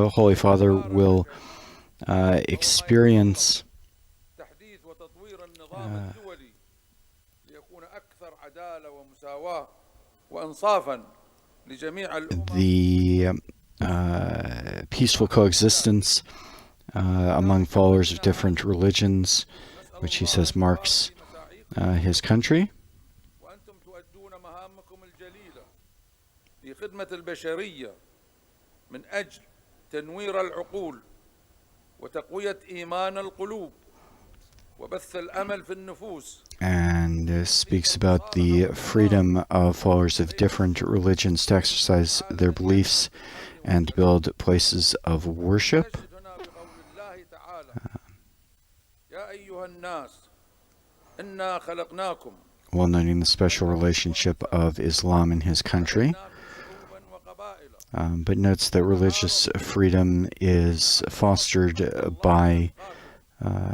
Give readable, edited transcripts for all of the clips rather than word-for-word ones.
the Holy Father will experience the peaceful coexistence among followers of different religions, which he says marks his country. And speaks about the freedom of followers of different religions to exercise their beliefs and build places of worship. While noting the special relationship of Islam in his country, but notes that religious freedom is fostered by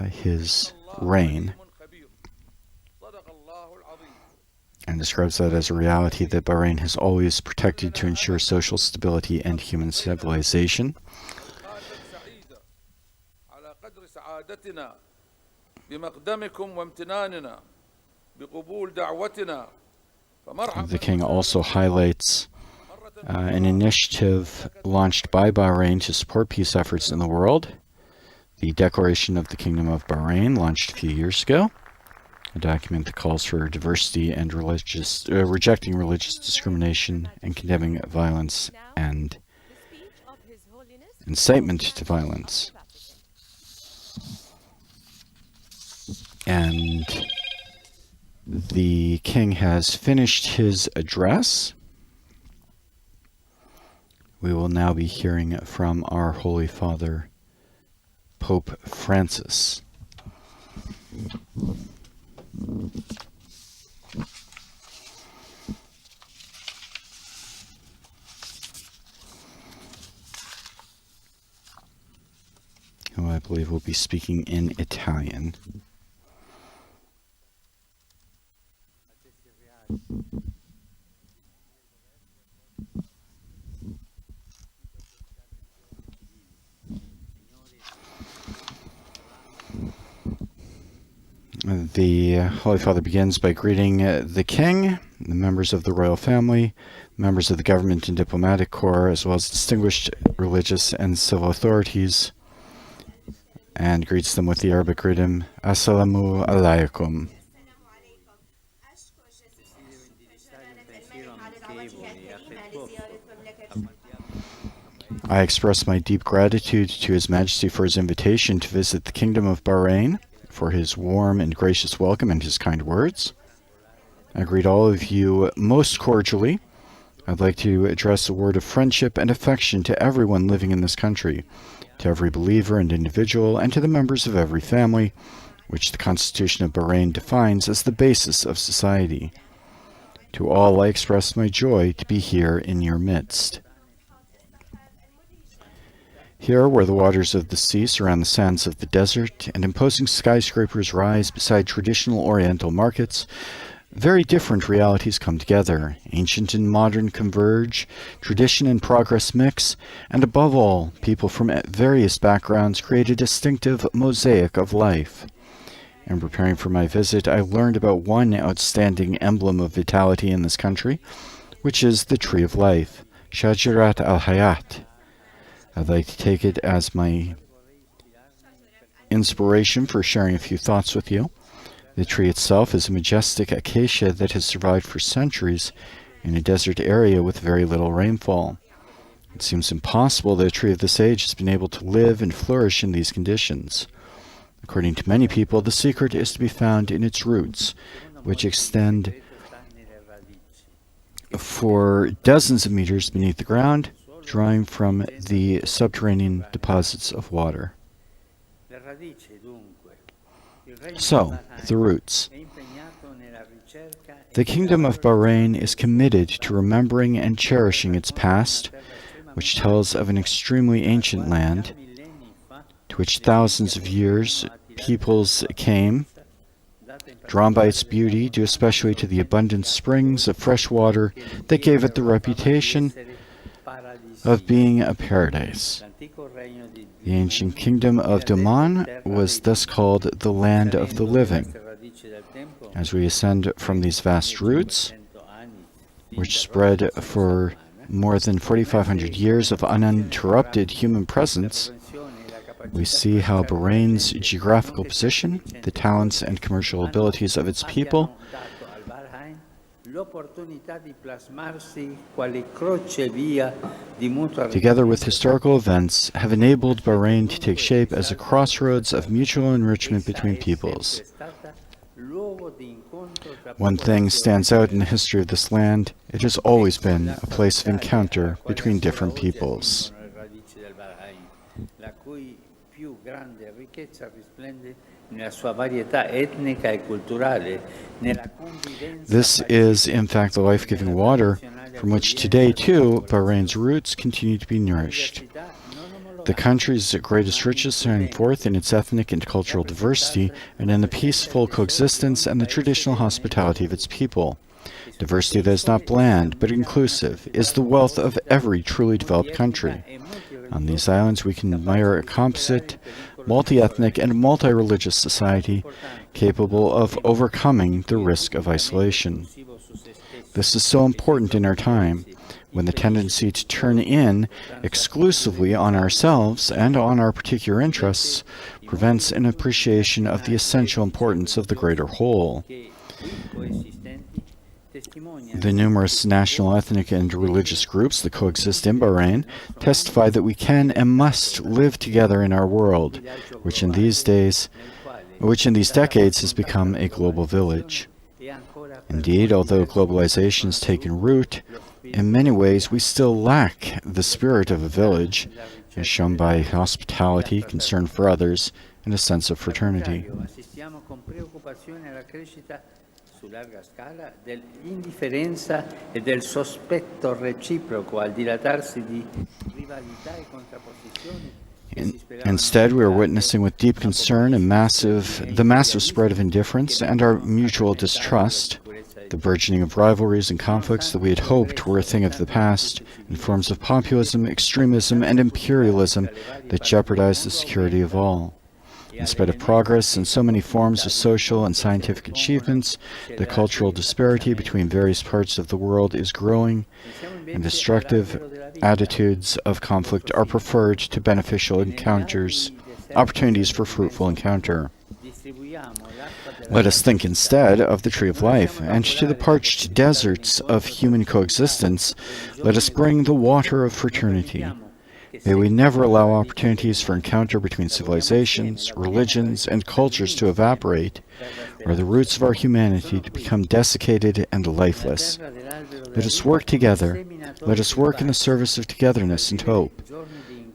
his reign, and describes that as a reality that Bahrain has always protected to ensure social stability and human civilization. The king also highlights an initiative launched by Bahrain to support peace efforts in the world. The Declaration of the Kingdom of Bahrain, launched a few years ago, a document that calls for diversity and rejecting religious discrimination and condemning violence and incitement to violence. And the king has finished his address. We will now be hearing from our Holy Father, Pope Francis. Who I believe will be speaking in Italian. The Holy Father begins by greeting the King, the members of the royal family, members of the government and diplomatic corps, as well as distinguished religious and civil authorities, and greets them with the Arabic greeting, Assalamu alaikum. I express my deep gratitude to His Majesty for his invitation to visit the Kingdom of Bahrain, for his warm and gracious welcome and his kind words. I greet all of you most cordially. I'd like to address a word of friendship and affection to everyone living in this country, to every believer and individual, and to the members of every family, which the Constitution of Bahrain defines as the basis of society. To all I express my joy to be here in your midst. Here, where the waters of the sea surround the sands of the desert, and imposing skyscrapers rise beside traditional Oriental markets, very different realities come together. Ancient and modern converge, tradition and progress mix, and above all, people from various backgrounds create a distinctive mosaic of life. In preparing for my visit, I learned about one outstanding emblem of vitality in this country, which is the Tree of Life, Shajarat al-Hayat. I'd like to take it as my inspiration for sharing a few thoughts with you. The tree itself is a majestic acacia that has survived for centuries in a desert area with very little rainfall. It seems impossible that a tree of this age has been able to live and flourish in these conditions. According to many people, the secret is to be found in its roots, which extend for dozens of meters beneath the ground, drawing from the subterranean deposits of water. So, the roots. The Kingdom of Bahrain is committed to remembering and cherishing its past, which tells of an extremely ancient land, to which thousands of years peoples came, drawn by its beauty, due especially to the abundant springs of fresh water that gave it the reputation of being a paradise. The ancient kingdom of Daman was thus called the land of the living. As we ascend from these vast roots, which spread for more than 4,500 years of uninterrupted human presence, we see how Bahrain's geographical position, the talents and commercial abilities of its people, together with historical events, have enabled Bahrain to take shape as a crossroads of mutual enrichment between peoples. One thing stands out in the history of this land: it has always been a place of encounter between different peoples. This is, in fact, the life-giving water from which today, too, Bahrain's roots continue to be nourished. The country's greatest riches shine forth in its ethnic and cultural diversity and in the peaceful coexistence and the traditional hospitality of its people. Diversity that is not bland but inclusive is the wealth of every truly developed country. On these islands, we can admire a composite, multi-ethnic, and multi-religious society capable of overcoming the risk of isolation. This is so important in our time, when the tendency to turn in exclusively on ourselves and on our particular interests prevents an appreciation of the essential importance of the greater whole. The numerous national, ethnic, and religious groups that coexist in Bahrain testify that we can and must live together in our world, which in these decades has become a global village. Indeed, although globalization has taken root, in many ways we still lack the spirit of a village, as shown by hospitality, concern for others, and a sense of fraternity. Instead, we are witnessing with deep concern the massive spread of indifference and our mutual distrust, the burgeoning of rivalries and conflicts that we had hoped were a thing of the past, in forms of populism, extremism, and imperialism that jeopardize the security of all. In spite of progress in so many forms of social and scientific achievements, the cultural disparity between various parts of the world is growing, and destructive attitudes of conflict are preferred to beneficial opportunities for fruitful encounter. Let us think instead of the tree of life, and to the parched deserts of human coexistence, let us bring the water of fraternity. May we never allow opportunities for encounter between civilizations, religions, and cultures to evaporate, or the roots of our humanity to become desiccated and lifeless. Let us work together. Let us work in the service of togetherness and hope.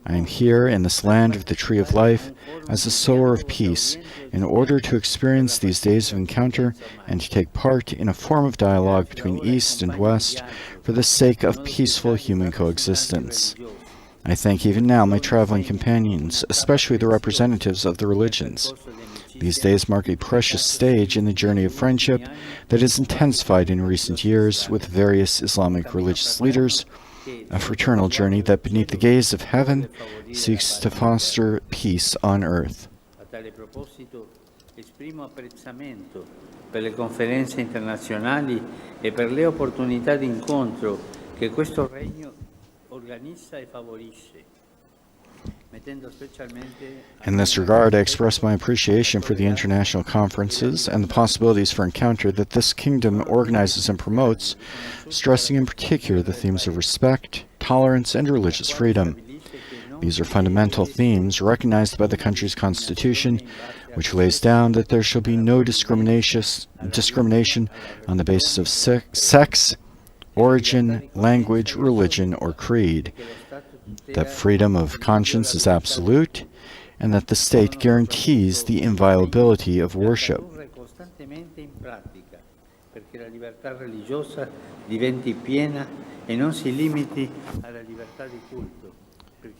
I am here in this land of the tree of life as a sower of peace, in order to experience these days of encounter and to take part in a form of dialogue between East and West for the sake of peaceful human coexistence. I thank even now my traveling companions, especially the representatives of the religions. These days mark a precious stage in the journey of friendship that has intensified in recent years with various Islamic religious leaders, a fraternal journey that beneath the gaze of heaven seeks to foster peace on earth. Esprimo apprezzamento per le conferenze internazionali e per le opportunità di incontro che questo regno organizza e favorisce. In this regard, I express my appreciation for the international conferences and the possibilities for encounter that this kingdom organizes and promotes, stressing in particular the themes of respect, tolerance, and religious freedom. These are fundamental themes recognized by the country's constitution, which lays down that there shall be no discrimination on the basis of sex, origin, language, religion, or creed, that freedom of conscience is absolute, and that the state guarantees the inviolability of worship.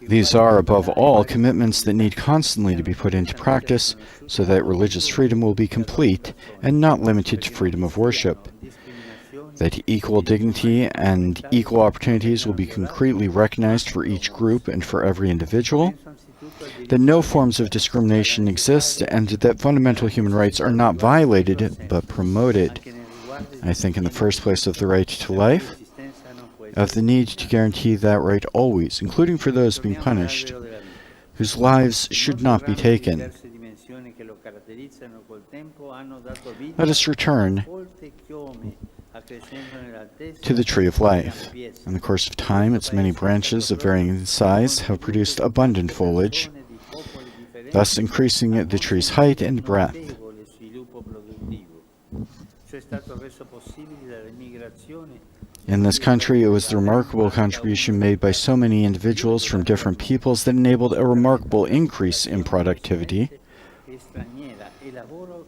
These are, above all, commitments that need constantly to be put into practice so that religious freedom will be complete and not limited to freedom of worship. that equal dignity and equal opportunities will be concretely recognized for each group and for every individual, that no forms of discrimination exist, and that fundamental human rights are not violated but promoted. I think in the first place of the right to life, of the need to guarantee that right always, including for those being punished, whose lives should not be taken. Let us return to the tree of life. In the course of time, its many branches of varying size have produced abundant foliage, thus increasing the tree's height and breadth. In this country, it was the remarkable contribution made by so many individuals from different peoples that enabled a remarkable increase in productivity.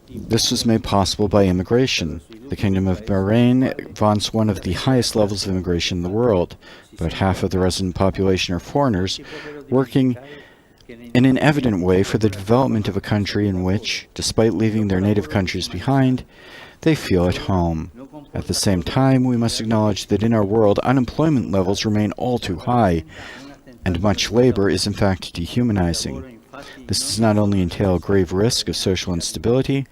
This was made possible by immigration. The Kingdom of Bahrain vaunts one of the highest levels of immigration in the world. About half of the resident population are foreigners, working in an evident way for the development of a country in which, despite leaving their native countries behind, they feel at home. At the same time, we must acknowledge that in our world, unemployment levels remain all too high, and much labor is in fact dehumanizing. This does not only entail a grave risk of social instability,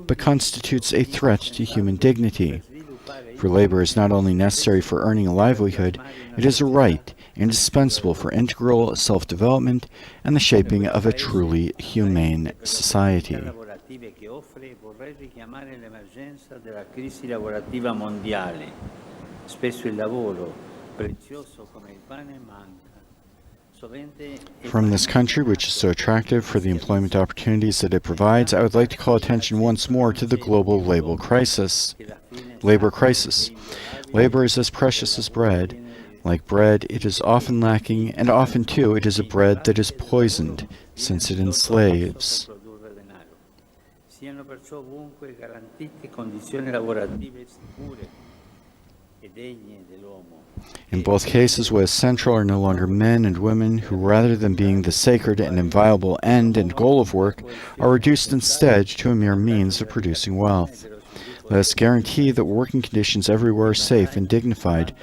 but constitutes a threat to human dignity. For labor is not only necessary for earning a livelihood, it is a right, indispensable for integral self-development and the shaping of a truly humane society. From this country, which is so attractive for the employment opportunities that it provides, I would like to call attention once more to the global labor crisis. Labor is as precious as bread. Like bread, it is often lacking, and often, too, it is a bread that is poisoned, since it enslaves. In both cases, what is central are no longer men and women who, rather than being the sacred and inviolable end and goal of work, are reduced instead to a mere means of producing wealth. Let us guarantee that working conditions everywhere are safe and dignified,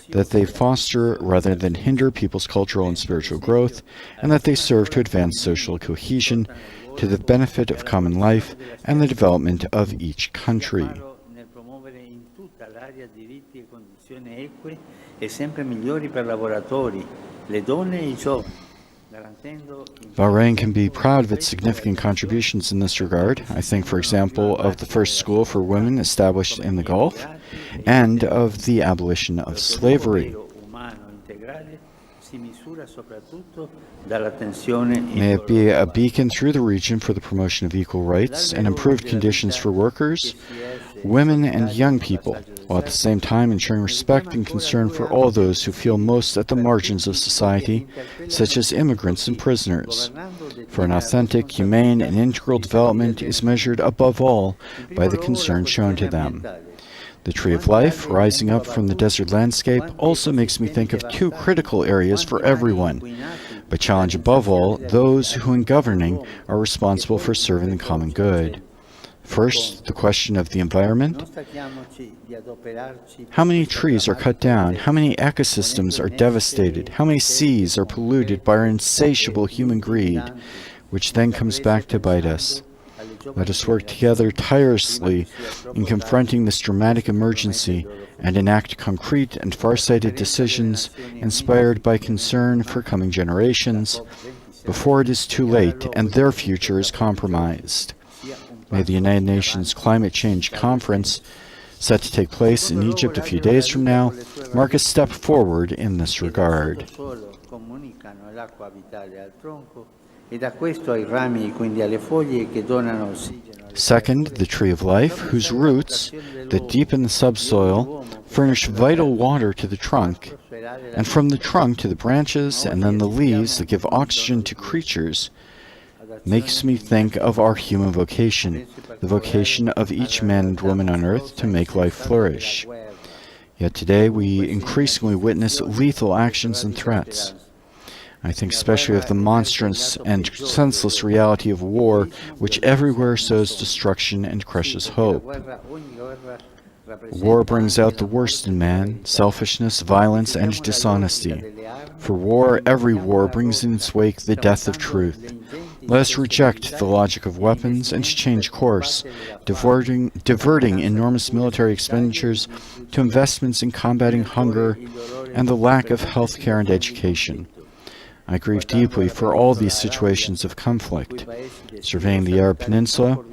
that they foster rather than hinder people's cultural and spiritual growth, and that they serve to advance social cohesion to the benefit of common life and the development of each country. Bahrain can be proud of its significant contributions in this regard. I think, for example, of the first school for women established in the Gulf, and of the abolition of slavery. May it be a beacon through the region for the promotion of equal rights and improved conditions for workers, women, and young people, while at the same time ensuring respect and concern for all those who feel most at the margins of society, such as immigrants and prisoners. For an authentic, humane, and integral development is measured above all by the concern shown to them. The tree of life, rising up from the desert landscape, also makes me think of two critical areas for everyone, but challenge above all those who in governing are responsible for serving the common good. First, the question of the environment. How many trees are cut down? How many ecosystems are devastated? How many seas are polluted by our insatiable human greed, which then comes back to bite us? Let us work together tirelessly in confronting this dramatic emergency and enact concrete and far-sighted decisions inspired by concern for coming generations before it is too late and their future is compromised. May the United Nations Climate Change Conference, set to take place in Egypt a few days from now, mark a step forward in this regard. Second, the tree of life, whose roots, that deepen the subsoil, furnish vital water to the trunk, and from the trunk to the branches, and then the leaves that give oxygen to creatures, makes me think of our human vocation, the vocation of each man and woman on earth to make life flourish. Yet today we increasingly witness lethal actions and threats. I think especially of the monstrous and senseless reality of war, which everywhere sows destruction and crushes hope. War brings out the worst in man, selfishness, violence, and dishonesty. For war, every war brings in its wake the death of truth. Let us reject the logic of weapons and change course, diverting enormous military expenditures to investments in combating hunger and the lack of health care and education. I grieve deeply for all these situations of conflict. Surveying the Arab Peninsula,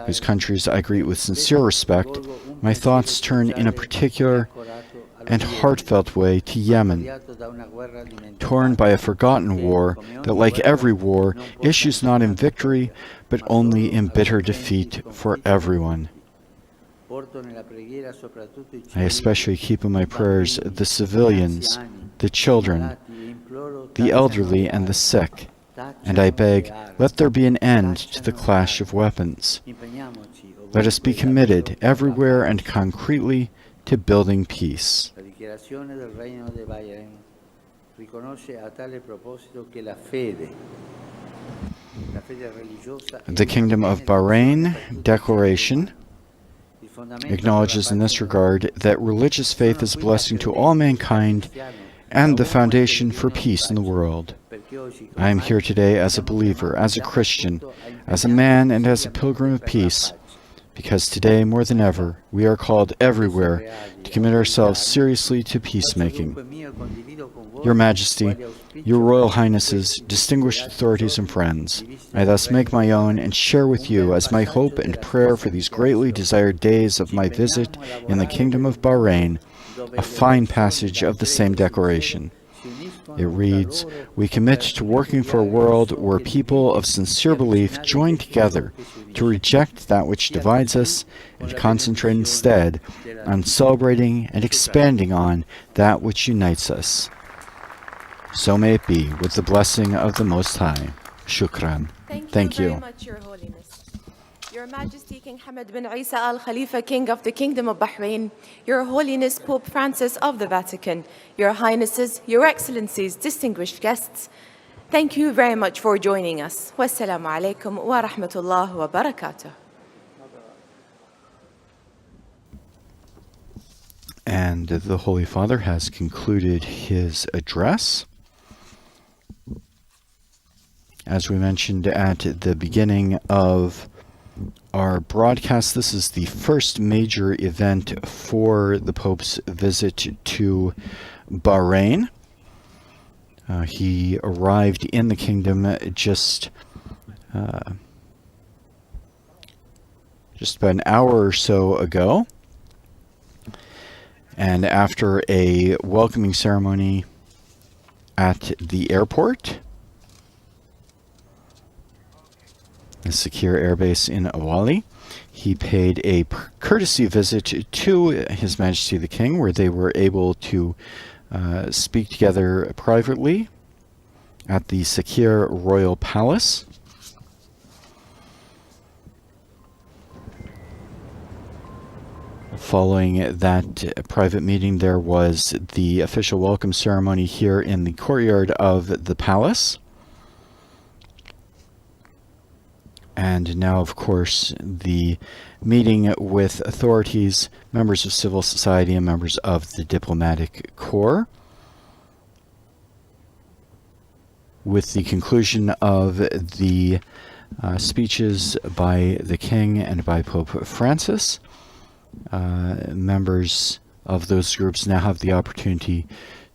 whose countries I greet with sincere respect, my thoughts turn in a particular and heartfelt way to Yemen, torn by a forgotten war that, like every war, issues not in victory, but only in bitter defeat for everyone. I especially keep in my prayers the civilians, the children, the elderly, and the sick, and I beg, let there be an end to the clash of weapons. Let us be committed everywhere and concretely to building peace. The Kingdom of Bahrain Declaration acknowledges in this regard that religious faith is a blessing to all mankind and the foundation for peace in the world. I am here today as a believer, as a Christian, as a man, and as a pilgrim of peace, because today, more than ever, we are called everywhere to commit ourselves seriously to peacemaking. Your Majesty, Your Royal Highnesses, distinguished authorities and friends, I thus make my own and share with you as my hope and prayer for these greatly desired days of my visit in the Kingdom of Bahrain, a fine passage of the same declaration. It reads, "We commit to working for a world where people of sincere belief join together to reject that which divides us and concentrate instead on celebrating and expanding on that which unites us." So may it be, with the blessing of the Most High. Shukran. Thank you. Very much, Your Holiness. Your Majesty King Hamad bin Isa Al Khalifa, King of the Kingdom of Bahrain, Your Holiness Pope Francis of the Vatican, Your Highnesses, Your Excellencies, distinguished guests, thank you very much for joining us. Wassalamu alaikum wa rahmatullah wa barakatuh. And the Holy Father has concluded his address. As we mentioned at the beginning of our broadcast, this is the first major event for the Pope's visit to Bahrain. He arrived in the kingdom just about an hour or so ago. And after a welcoming ceremony at the airport, the Sakhir Air Base in Awali, he paid a courtesy visit to His Majesty the King, where they were able to speak together privately at the Sakhir Royal Palace. Following that private meeting, there was the official welcome ceremony here in the courtyard of the palace. And now, of course, the meeting with authorities, members of civil society, and members of the diplomatic corps. With the conclusion of the speeches by the King and by Pope Francis, members of those groups now have the opportunity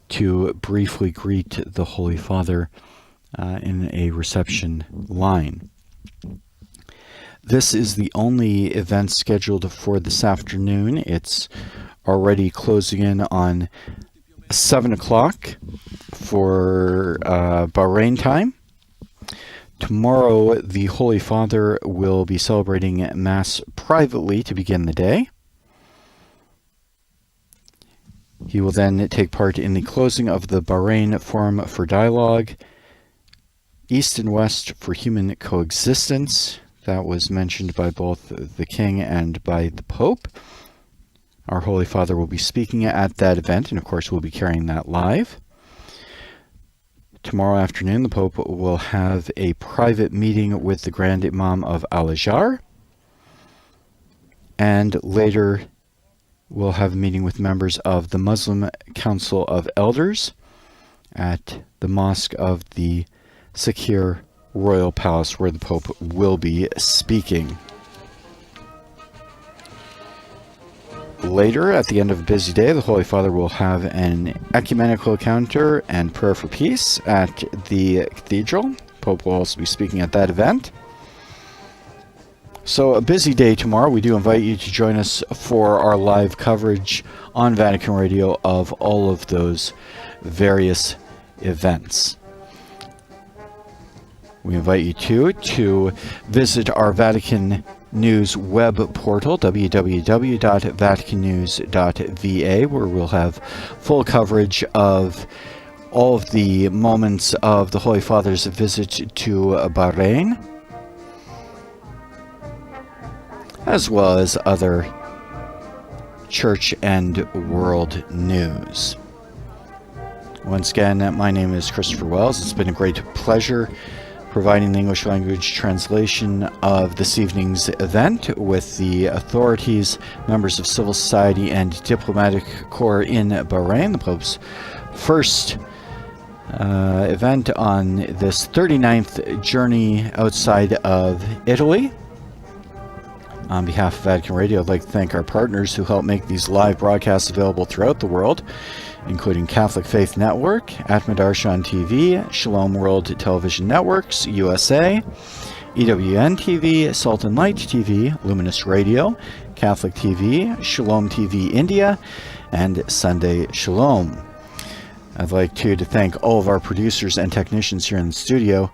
to briefly greet the Holy Father in a reception line. This is the only event scheduled for this afternoon. It's already closing in on 7 o'clock for Bahrain time. Tomorrow, the Holy Father will be celebrating Mass privately to begin the day. He will then take part in the closing of the Bahrain Forum for Dialogue, East and West for Human Coexistence. That was mentioned by both the King and by the Pope. Our Holy Father will be speaking at that event, and of course we'll be carrying that live. Tomorrow afternoon, the Pope will have a private meeting with the Grand Imam of Al-Azhar. And later We'll have a meeting with members of the Muslim Council of Elders at the Mosque of the Sakhir Royal Palace, where the Pope will be speaking. Later, at the end of a busy day, the Holy Father will have an ecumenical encounter and prayer for peace at the cathedral. The Pope will also be speaking at that event. So a busy day tomorrow. We do invite you to join us for our live coverage on Vatican Radio of all of those various events. We invite you to visit our Vatican News web portal, www.vaticannews.va, where we'll have full coverage of all of the moments of the Holy Father's visit to Bahrain, as well as other church and world news. Once again, my name is Christopher Wells. It's been a great pleasure providing the English language translation of this evening's event with the authorities, members of civil society, and diplomatic corps in Bahrain, the Pope's first event on this 39th journey outside of Italy. On behalf of Vatican Radio, I'd like to thank our partners who help make these live broadcasts available throughout the world, including Catholic Faith Network, Atma Darshan TV, Shalom World Television Networks, USA, EWTN TV, Salt and Light TV, Luminous Radio, Catholic TV, Shalom TV India, and Sunday Shalom. I'd like to thank all of our producers and technicians here in the studio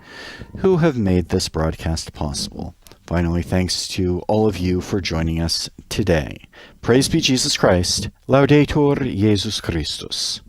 who have made this broadcast possible. Finally, thanks to all of you for joining us today. Praise be Jesus Christ. Laudetur Jesus Christus.